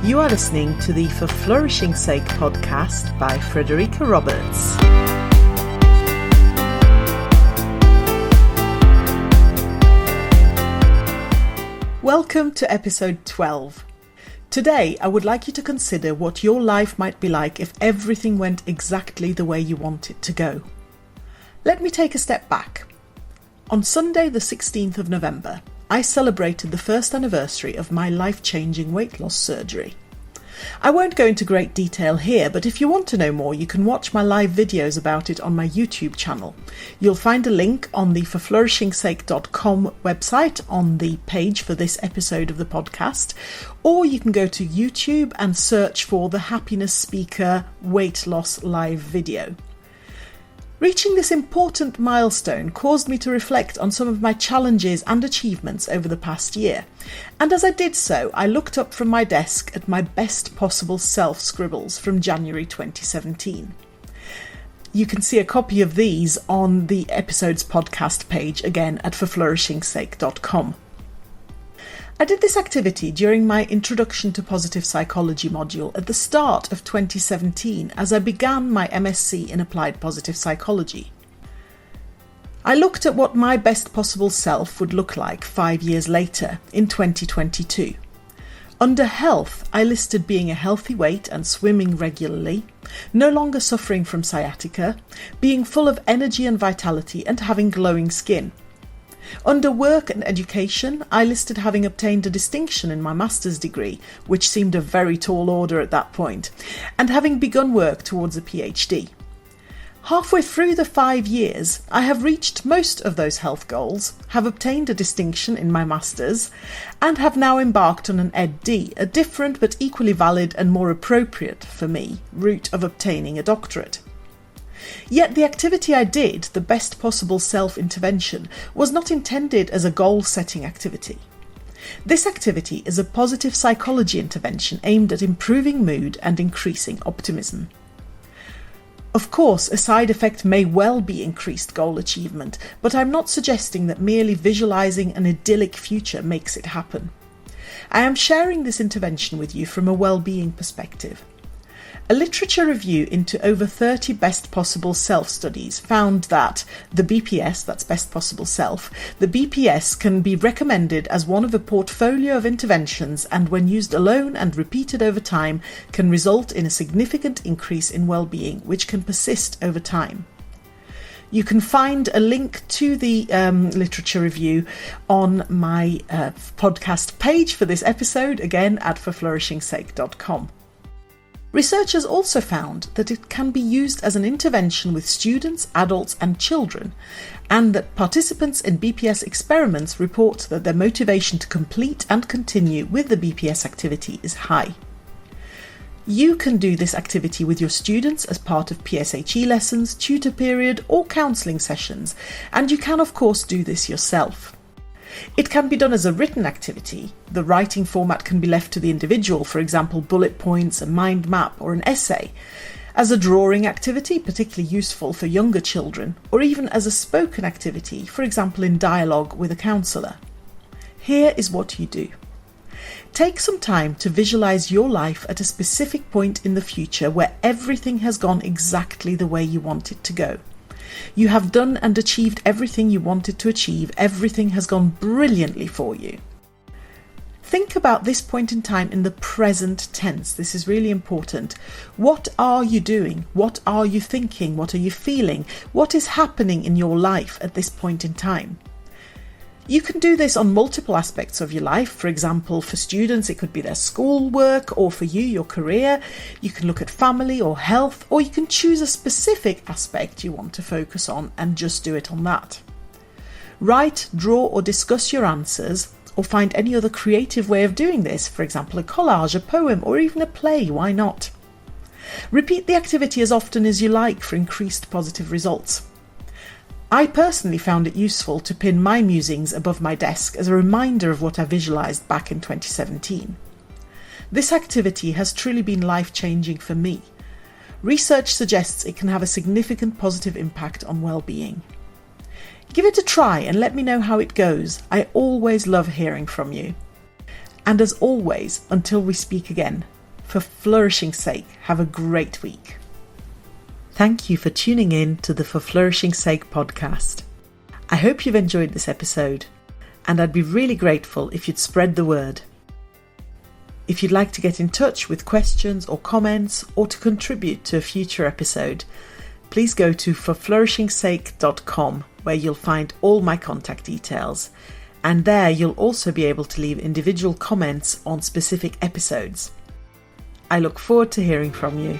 You are listening to the For Flourishing's Sake podcast by Frederica Roberts. Welcome to episode 12. Today, I would like you to consider what your life might be like if everything went exactly the way you want it to go. Let me take a step back. On Sunday, the 16th of November, I celebrated the first anniversary of my life-changing weight loss surgery. I won't go into great detail here, but if you want to know more, you can watch my live videos about it on my YouTube channel. You'll find a link on the forflourishingsake.com website on the page for this episode of the podcast, or you can go to YouTube and search for the Happiness Speaker weight loss live video. Reaching this important milestone caused me to reflect on some of my challenges and achievements over the past year. And as I did so, I looked up from my desk at my best possible self scribbles from January 2017. You can see a copy of these on the episode's podcast page, again at forflourishingsake.com. I did this activity during my Introduction to Positive Psychology module at the start of 2017 as I began my MSc in Applied Positive Psychology. I looked at what my best possible self would look like 5 years later in 2022. Under health, I listed being a healthy weight and swimming regularly, no longer suffering from sciatica, being full of energy and vitality and having glowing skin. Under work and education, I listed having obtained a distinction in my master's degree, which seemed a very tall order at that point, and having begun work towards a PhD. Halfway through the 5 years, I have reached most of those health goals, have obtained a distinction in my master's, and have now embarked on an Ed.D., a different but equally valid and more appropriate, for me, route of obtaining a doctorate. Yet the activity I did, the best possible self-intervention, was not intended as a goal-setting activity. This activity is a positive psychology intervention aimed at improving mood and increasing optimism. Of course, a side effect may well be increased goal achievement, but I'm not suggesting that merely visualising an idyllic future makes it happen. I am sharing this intervention with you from a well-being perspective. A literature review into over 30 best possible self studies found that the BPS, that's best possible self, the BPS can be recommended as one of a portfolio of interventions and when used alone and repeated over time can result in a significant increase in well-being which can persist over time. You can find a link to the literature review on my podcast page for this episode, again at forflourishingsake.com. Researchers also found that it can be used as an intervention with students, adults and children, and that participants in BPS experiments report that their motivation to complete and continue with the BPS activity is high. You can do this activity with your students as part of PSHE lessons, tutor period or counselling sessions, and you can of course do this yourself. It can be done as a written activity. The writing format can be left to the individual, for example, bullet points, a mind map, or an essay. As a drawing activity, particularly useful for younger children, or even as a spoken activity, for example, in dialogue with a counsellor. Here is what you do. Take some time to visualise your life at a specific point in the future where everything has gone exactly the way you want it to go. You have done and achieved everything you wanted to achieve. Everything has gone brilliantly for you. Think about this point in time in the present tense. This is really important. What are you doing? What are you thinking? What are you feeling? What is happening in your life at this point in time? You can do this on multiple aspects of your life. For example, for students, it could be their schoolwork, or for you, your career. You can look at family or health, or you can choose a specific aspect you want to focus on and just do it on that. Write, draw, or discuss your answers, or find any other creative way of doing this. For example, a collage, a poem, or even a play. Why not? Repeat the activity as often as you like for increased positive results. I personally found it useful to pin my musings above my desk as a reminder of what I visualised back in 2017. This activity has truly been life-changing for me. Research suggests it can have a significant positive impact on well-being. Give it a try and let me know how it goes. I always love hearing from you. And as always, until we speak again, For flourishing's sake, have a great week. Thank you for tuning in to the For Flourishing's Sake podcast. I hope you've enjoyed this episode, and I'd be really grateful if you'd spread the word. If you'd like to get in touch with questions or comments, or to contribute to a future episode, please go to forflourishingsake.com, where you'll find all my contact details, and there you'll also be able to leave individual comments on specific episodes. I look forward to hearing from you.